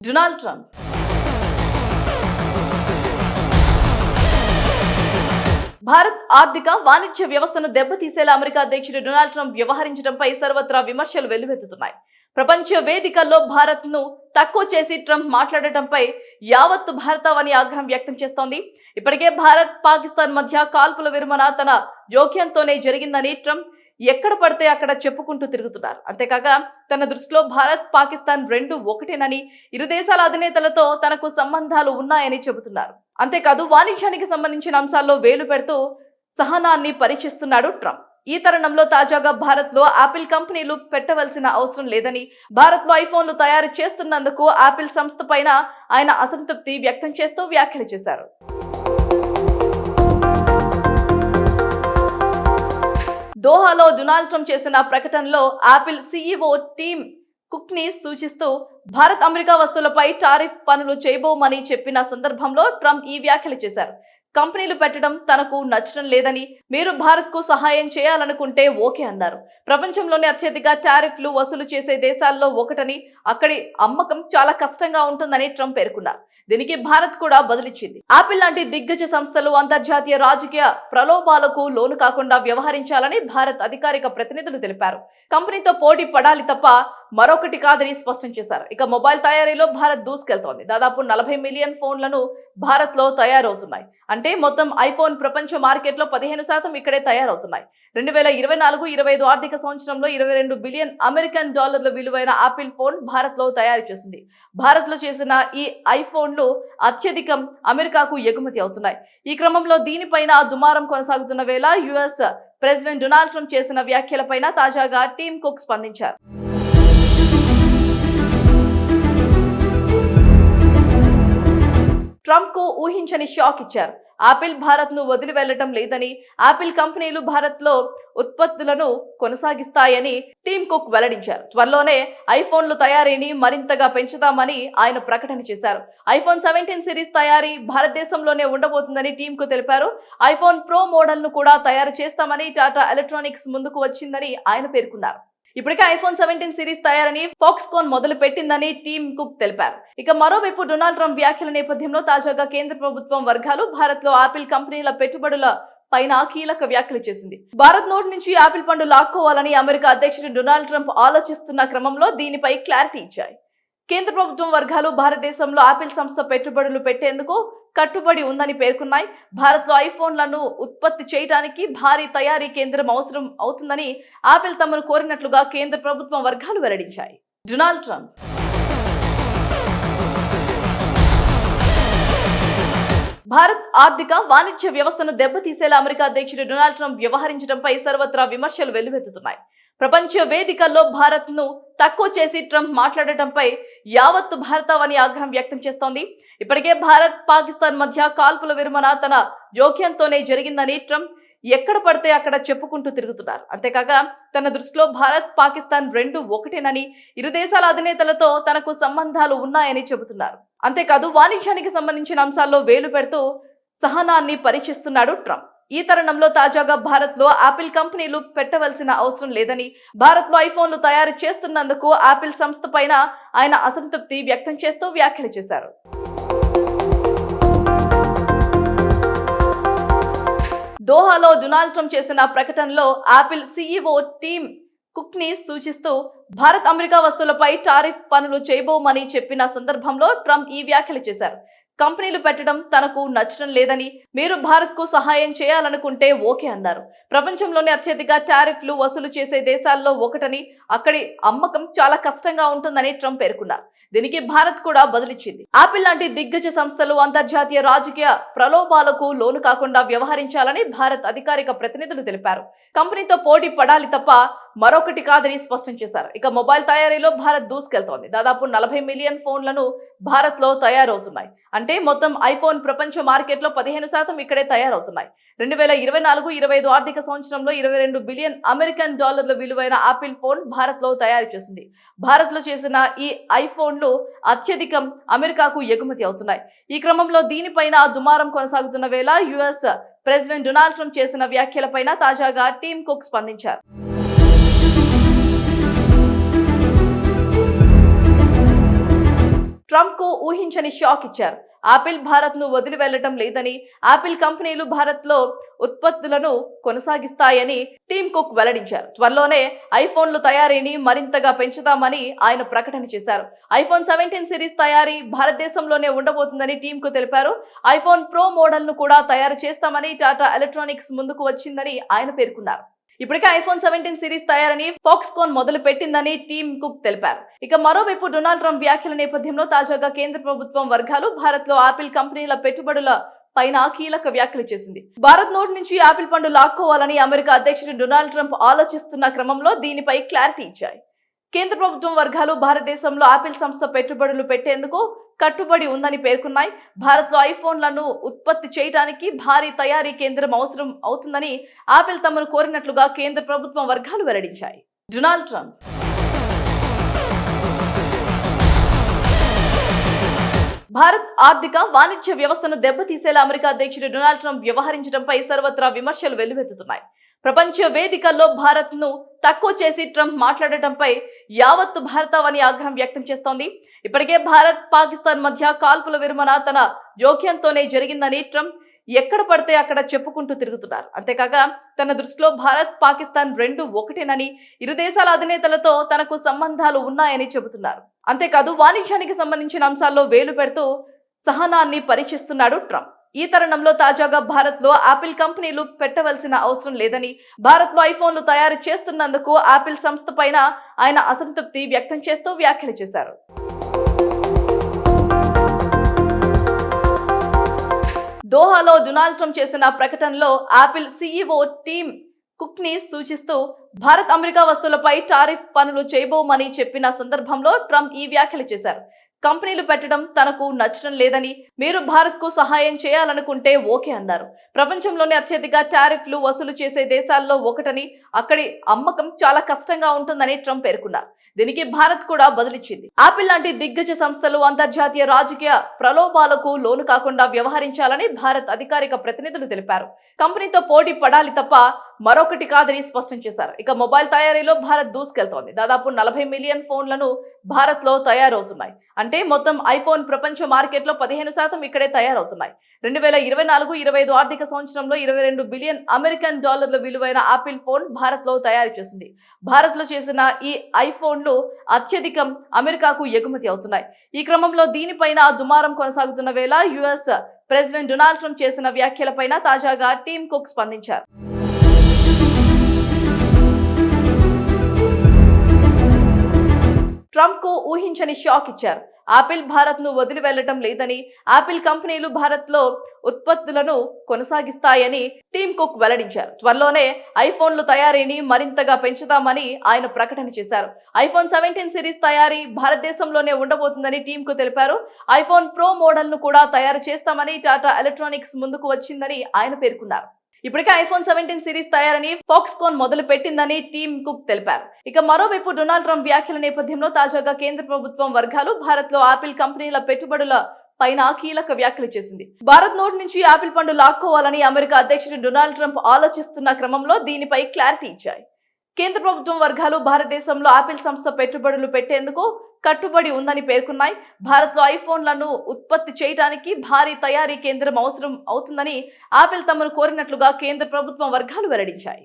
Donald Trump Bharat ఆర్థిక వాణిజ్య వ్యవస్థను దెబ్బతీసేలా అమెరికా అధ్యక్షుడు డొనాల్డ్ ట్రంప్ వ్యవహరించడంపై సర్వత్రా విమర్శలు వెల్లువెత్తుతున్నాయి. ప్రపంచ వేదికల్లో భారత్ ను తక్కువ చేసి ట్రంప్ మాట్లాడటంపై యావత్తు భారతావని ఆగ్రహం వ్యక్తం చేస్తోంది. ఇప్పటికే భారత్ పాకిస్తాన్ మధ్య కాల్పుల విరమణ తన జోక్యంతోనే జరిగిందని ట్రంప్ ఎక్కడ పడితే అక్కడ చెప్పుకుంటూ తిరుగుతున్నారు. అంతేకాక తన దృష్టిలో భారత్ పాకిస్తాన్ రెండు ఒకటేనని, ఇరు దేశాల అధినేతలతో తనకు సంబంధాలు ఉన్నాయని చెబుతున్నారు. అంతేకాదు వాణిజ్యానికి సంబంధించిన అంశాల్లో వేలు పెడుతూ సహనాన్ని పరీక్షిస్తున్నాడు ట్రంప్. ఈ తరుణంలో తాజాగా భారత్ లో ఆపిల్ కంపెనీలు పెట్టవలసిన అవసరం లేదని, భారత్ లో ఐఫోన్లు తయారు చేస్తున్నందుకు ఆపిల్ సంస్థ పైన ఆయన అసంతృప్తి వ్యక్తం చేస్తూ వ్యాఖ్యలు చేశారు. దోహాలో డొనాల్డ్ ట్రంప్ చేసిన ప్రకటనలో ఆపిల్ సీఈఓ టిమ్ కుక్ ని సూచిస్తూ భారత్ అమెరికా వస్తువులపై టారిఫ్ పనులు చేయబోమని చెప్పిన సందర్భంలో ట్రంప్ ఈ వ్యాఖ్యలు చేశారు. కంపెనీలు పెట్టడం తనకు నచ్చడం లేదని, మీరు భారత్ కు సహాయం చేయాలనుకుంటే ఓకే అన్నారు. ప్రపంచంలోనే అత్యధిక టారిఫ్లు వసూలు చేసే దేశాల్లో ఒకటని, అక్కడి అమ్మకం చాలా కష్టంగా ఉంటుందని ట్రంప్ పేర్కొన్నారు. దీనికి భారత్ కూడా బదులిచ్చింది. ఆపిల్ లాంటి దిగ్గజ సంస్థలు అంతర్జాతీయ రాజకీయ ప్రలోభాలకు లోను కాకుండా వ్యవహరించాలని భారత్ అధికారిక ప్రతినిధులు తెలిపారు. కంపెనీతో పోటీ పడాలి తప్ప మరొకటి కాదని స్పష్టం చేశారు. ఇక మొబైల్ తయారీలో భారత్ దూసుకెళ్తోంది. దాదాపు 40 మిలియన్ ఫోన్లను భారత్ లో తయారవుతున్నాయి. అంటే మొత్తం ఐఫోన్ ప్రపంచ మార్కెట్లో 15% ఇక్కడే తయారవుతున్నాయి. 2024-25 ఆర్థిక సంవత్సరంలో 22 బిలియన్ అమెరికన్ డాలర్ల విలువైన ఆపిల్ ఫోన్ భారత్ లో తయారు చేసింది. భారత్ లో చేసిన ఈ ఐఫోన్లు అత్యధికం అమెరికాకు ఎగుమతి అవుతున్నాయి. ఈ క్రమంలో దీనిపైన దుమారం కొనసాగుతున్న వేళ యుఎస్ ప్రెసిడెంట్ డొనాల్డ్ ట్రంప్ చేసిన వ్యాఖ్యలపైన తాజాగా టిమ్ కుక్ స్పందించారు. ట్రంప్ కు ఊహించని షాక్ ఇచ్చారు. ఆపిల్ భారత్ ను వదిలి వెళ్లటం లేదని, ఆపిల్ కంపెనీలు భారత్ లో ఉత్పత్తులను కొనసాగిస్తాయని టిమ్ కుక్ వెల్లడించారు. త్వరలోనే ఐఫోన్లు తయారీని మరింతగా పెంచుతామని ఆయన ప్రకటన చేశారు. ఐఫోన్ 17 సిరీస్ తయారీ భారతదేశంలోనే ఉండబోతుందని టీమ్ కు తెలిపారు. ఐఫోన్ ప్రో మోడల్ ను కూడా తయారు చేస్తామని టాటా ఎలక్ట్రానిక్స్ ముందుకు వచ్చిందని ఆయన పేర్కొన్నారు. ఇప్పటికే ఐఫోన్ 17 సిరీస్ తయారని ఫాక్స్కాన్ మొదలు పెట్టిందని టీమ్ కుక్ తెలిపారు. ఇక మరోవైపు డొనాల్డ్ ట్రంప్ వ్యాఖ్యల నేపథ్యంలో తాజాగా కేంద్ర ప్రభుత్వం వర్గాలు భారత్ లో ఆపిల్ కంపెనీల పెట్టుబడుల పైన కీలక వ్యాఖ్యలు చేసింది. భారత్ నోటి నుంచి ఆపిల్ పండు లాక్కోవాలని అమెరికా అధ్యక్షుడు డొనాల్డ్ ట్రంప్ ఆలోచిస్తున్న క్రమంలో దీనిపై క్లారిటీ ఇచ్చాయి. కేంద్ర ప్రభుత్వం వర్గాలు భారతదేశంలో ఆపిల్ సంస్థ పెట్టుబడులు పెట్టేందుకు కట్టుబడి ఉందని పేర్కొన్నాయి. భారత్ లో ఐఫోన్లను ఉత్పత్తి చేయడానికి భారీ తయారీ కేంద్రం అవసరం అవుతుందని ఆపిల్ తమను కోరినట్లుగా కేంద్ర ప్రభుత్వం వర్గాలు వెల్లడించాయి. డొనాల్డ్ ట్రంప్ భారత్ ఆర్థిక వాణిజ్య వ్యవస్థను దెబ్బతీసేలా అమెరికా అధ్యక్షుడు డొనాల్డ్ ట్రంప్ వ్యవహరించడంపై సర్వత్రా విమర్శలు వెల్లువెత్తుతున్నాయి. ప్రపంచ వేదికల్లో భారత్ ను తక్కువ చేసి ట్రంప్ మాట్లాడటంపై యావత్తు భారతావని ఆగ్రహం వ్యక్తం చేస్తోంది. ఇప్పటికే భారత్ పాకిస్తాన్ మధ్య కాల్పుల విరమణ తన జోక్యంతోనే జరిగిందని ట్రంప్ ఎక్కడ పడితే అక్కడ చెప్పుకుంటూ తిరుగుతున్నారు. అంతేకాక తన దృష్టిలో భారత్ పాకిస్తాన్ రెండు ఒకటేనని, ఇరు దేశాల అధినేతలతో తనకు సంబంధాలు ఉన్నాయని చెబుతున్నారు. అంతేకాదు వాణిజ్యానికి సంబంధించిన అంశాల్లో వేలు పెడుతూ సహనాన్ని పరీక్షిస్తున్నాడు ట్రంప్. ఈ తరుణంలో తాజాగా భారత్ లో ఆపిల్ కంపెనీలు పెట్టవలసిన అవసరం లేదని, భారత్ లో ఐఫోన్లు తయారు చేస్తున్నందుకు ఆపిల్ సంస్థ పైన ఆయన అసంతృప్తి వ్యక్తం చేస్తూ వ్యాఖ్యలు చేశారు. దోహాలో డొనాల్డ్ ట్రంప్ చేసిన ప్రకటనలో ఆపిల్ సీఈఓ టిమ్ కుక్ ని సూచిస్తూ భారత్ అమెరికా వస్తువులపై టారిఫ్ పనులు చేయబోమని చెప్పిన సందర్భంలో ట్రంప్ ఈ వ్యాఖ్యలు చేశారు. కంపెనీలు పెట్టడం తనకు నచ్చడం లేదని, మీరు భారత్ కు సహాయం చేయాలనుకుంటే ఓకే అన్నారు. ప్రపంచంలోనే అత్యధిక టారిఫ్లు వసూలు చేసే దేశాల్లో ఒకటని, అక్కడి అమ్మకం చాలా కష్టంగా ఉంటుందని ట్రంప్ పేర్కొన్నారు. దీనికి భారత్ కూడా బదులిచ్చింది. ఆపిల్ లాంటి దిగ్గజ సంస్థలు అంతర్జాతీయ రాజకీయ ప్రలోభాలకు లోను కాకుండా వ్యవహరించాలని భారత్ అధికారిక ప్రతినిధులు తెలిపారు. కంపెనీతో పోటీ పడాలి తప్ప మరొకటి కాదని స్పష్టం చేశారు. ఇక మొబైల్ తయారీలో భారత్ దూసుకెళ్తోంది. దాదాపు 40 మిలియన్ ఫోన్లను భారత్ లో తయారవుతున్నాయి. అంటే మొత్తం ఐఫోన్ ప్రపంచ మార్కెట్లో 15% ఇక్కడే తయారవుతున్నాయి. 2024-25 ఆర్థిక సంవత్సరంలో 22 బిలియన్ అమెరికన్ డాలర్ల విలువైన ఆపిల్ ఫోన్ భారత్ లో తయారు చేసింది. భారత్ లో చేసిన ఈ ఐఫోన్లు అత్యధికం అమెరికాకు ఎగుమతి అవుతున్నాయి. ఈ క్రమంలో దీనిపైన దుమారం కొనసాగుతున్న వేళ యుఎస్ ప్రెసిడెంట్ డొనాల్డ్ ట్రంప్ చేసిన వ్యాఖ్యలపైన తాజాగా టిమ్ కుక్ స్పందించారు. ట్రంప్ కు ఊహించని షాక్ ఇచ్చారు. ఆపిల్ భారత్ ను వదిలి వెళ్లటం లేదని, ఆపిల్ కంపెనీలు భారత్ లో ఉత్పత్తులను కొనసాగిస్తాయని టీమ్ కుక్ వెల్లడించారు. త్వరలోనే ఐఫోన్లు తయారీని మరింతగా పెంచుతామని ఆయన ప్రకటన చేశారు. ఐఫోన్ 17 సిరీస్ తయారీ భారతదేశంలోనే ఉండబోతుందని టీమ్ కు తెలిపారు. ఐఫోన్ ప్రో మోడల్ ను కూడా తయారు చేస్తామని టాటా ఎలక్ట్రానిక్స్ ముందుకు వచ్చిందని ఆయన పేర్కొన్నారు. ఇప్పటికే ఐఫోన్ 17 సిరీస్ తయారని ఫాక్స్కాన్ మొదలు పెట్టిందని టీమ్ కుక్ తెలిపారు. ఇక మరోవైపు డొనాల్డ్ ట్రంప్ వ్యాఖ్యల నేపథ్యంలో తాజాగా కేంద్ర ప్రభుత్వం వర్గాలు భారత్ లో ఆపిల్ కంపెనీల పెట్టుబడుల పైన కీలక వ్యాఖ్యలు చేసింది. భారత్ నోటి నుంచి ఆపిల్ పండు లాక్కోవాలని అమెరికా అధ్యక్షుడు డొనాల్డ్ ట్రంప్ ఆలోచిస్తున్న క్రమంలో దీనిపై క్లారిటీ ఇచ్చాయి. కేంద్ర ప్రభుత్వం వర్గాలు భారతదేశంలో ఆపిల్ సంస్థ పెట్టుబడులు పెట్టేందుకు కట్టుబడి ఉందని పేర్కొన్నాయి. భారత్ లో ఐఫోన్లను ఉత్పత్తి చేయడానికి భారీ తయారీ కేంద్రం అవసరం అవుతుందని ఆపిల్ తమను కోరినట్లుగా కేంద్ర ప్రభుత్వం వర్గాలు వెల్లడించాయి. డొనాల్డ్ ట్రంప్ భారత్ ఆర్థిక వాణిజ్య వ్యవస్థను దెబ్బతీసేలా అమెరికా అధ్యక్షుడు డొనాల్డ్ ట్రంప్ వ్యవహరించడంపై సర్వత్రా విమర్శలు వెల్లువెత్తుతున్నాయి. ప్రపంచ వేదికల్లో భారత్ ను తక్కువ చేసి ట్రంప్ మాట్లాడటంపై యావత్తు భారతావని ఆగ్రహం వ్యక్తం చేస్తోంది. ఇప్పటికే భారత్ పాకిస్తాన్ మధ్య కాల్పుల విరమణ తన జోక్యంతోనే జరిగిందని ట్రంప్ ఎక్కడ పడితే అక్కడ చెప్పుకుంటూ తిరుగుతున్నారు. అంతేకాక తన దృష్టిలో భారత్ పాకిస్తాన్ రెండు ఒకటేనని, ఇరు దేశాల అధినేతలతో తనకు సంబంధాలు ఉన్నాయని చెబుతున్నారు. అంతేకాదు వాణిజ్యానికి సంబంధించిన అంశాల్లో వేలు పెడుతూ సహనాన్ని పరీక్షిస్తున్నాడు ట్రంప్. ఈ తరుణంలో తాజాగా భారత్ లో ఆపిల్ కంపెనీలు పెట్టవలసిన అవసరం లేదని, భారత్ లో ఐఫోన్లు తయారు చేస్తున్నందుకు ఆపిల్ సంస్థ పైన ఆయన అసంతృప్తి వ్యక్తం చేస్తూ వ్యాఖ్యలు చేశారు. దోహాలో డొనాల్డ్ ట్రంప్ చేసిన ప్రకటనలో ఆపిల్ సీఈఓ టీమ్ కుక్ ని సూచిస్తూ భారత్ అమెరికా వస్తువులపై టారిఫ్ పనులు చేయబోమని చెప్పిన సందర్భంలో ట్రంప్ ఈ వ్యాఖ్యలు చేశారు. కంపెనీలు పెట్టడం తనకు నచ్చడం లేదని, మీరు భారత్ కు సహాయం చేయాలనుకుంటే ఓకే అన్నారు. ప్రపంచంలోనే అత్యధిక టారిఫ్లు వసూలు చేసే దేశాల్లో ఒకటని, అక్కడి అమ్మకం చాలా కష్టంగా ఉంటుందని ట్రంప్ పేర్కొన్నారు. దీనికి భారత్ కూడా బదులిచ్చింది. ఆపిల్ లాంటి దిగ్గజ సంస్థలు అంతర్జాతీయ రాజకీయ ప్రలోభాలకు లోను కాకుండా వ్యవహరించాలని భారత్ అధికారిక ప్రతినిధులు తెలిపారు. కంపెనీతో పోటీ పడాలి తప్ప మరొకటి కాదని స్పష్టం చేశారు. ఇక మొబైల్ తయారీలో భారత్ దూసుకెళ్తోంది. దాదాపు 40 మిలియన్ ఫోన్లను భారత్ లో తయారవుతున్నాయి. అంటే మొత్తం ఐఫోన్ ప్రపంచ మార్కెట్లో 15% ఇక్కడే తయారవుతున్నాయి. 2024-25 ఆర్థిక సంవత్సరంలో 22 బిలియన్ అమెరికన్ డాలర్ల విలువైన ఆపిల్ ఫోన్ భారత్ లో తయారు చేసింది. భారత్ లో చేసిన ఈ ఐఫోన్లు అత్యధికం అమెరికాకు ఎగుమతి అవుతున్నాయి. ఈ క్రమంలో దీనిపైన దుమారం కొనసాగుతున్న వేళ యుఎస్ ప్రెసిడెంట్ డొనాల్డ్ ట్రంప్ చేసిన వ్యాఖ్యలపైన తాజాగా టీమ్ కుక్ స్పందించారు. ట్రంప్ కు ఊహించని షాక్ ఇచ్చారు. ఆపిల్ భారత్ ను వదిలి వెళ్లటం లేదని, ఆపిల్ కంపెనీలు భారత్ లో ఉత్పత్తులను కొనసాగిస్తాయని టీమ్ కుక్ వెల్లడించారు. త్వరలోనే ఐఫోన్లు తయారీని మరింతగా పెంచుతామని ఆయన ప్రకటన చేశారు. ఐఫోన్ 17 సిరీస్ తయారీ భారతదేశంలోనే ఉండబోతుందని టీమ్ కు తెలిపారు. ఐఫోన్ ప్రో మోడల్ ను కూడా తయారు చేస్తామని టాటా ఎలక్ట్రానిక్స్ ముందుకు వచ్చిందని ఆయన పేర్కొన్నారు. ఇప్పటికే ఐఫోన్ 17 సిరీస్ తయారని ఫాక్స్కాన్ మొదలు పెట్టిందని టీమ్ కుక్ తెలిపారు. ఇక మరోవైపు డొనాల్డ్ ట్రంప్ వ్యాఖ్యల నేపథ్యంలో తాజాగా కేంద్ర ప్రభుత్వం వర్గాలు భారత్ లో ఆపిల్ కంపెనీల పెట్టుబడుల పైన కీలక వ్యాఖ్యలు చేసింది. భారత్ నోటి నుంచి ఆపిల్ పండు లాక్కోవాలని అమెరికా అధ్యక్షుడు డొనాల్డ్ ట్రంప్ ఆలోచిస్తున్న క్రమంలో దీనిపై క్లారిటీ ఇచ్చాయి. కేంద్ర ప్రభుత్వం వర్గాలు భారతదేశంలో ఆపిల్ సంస్థ పెట్టుబడులు పెట్టేందుకు కట్టుబడి ఉందని పేర్కొన్నాయి. భారత్ లో ఐఫోన్లను ఉత్పత్తి చేయడానికి భారీ తయారీ కేంద్రం అవసరం అవుతుందని ఆపిల్ తమను కోరినట్లుగా కేంద్ర ప్రభుత్వం వర్గాలు వెల్లడించాయి.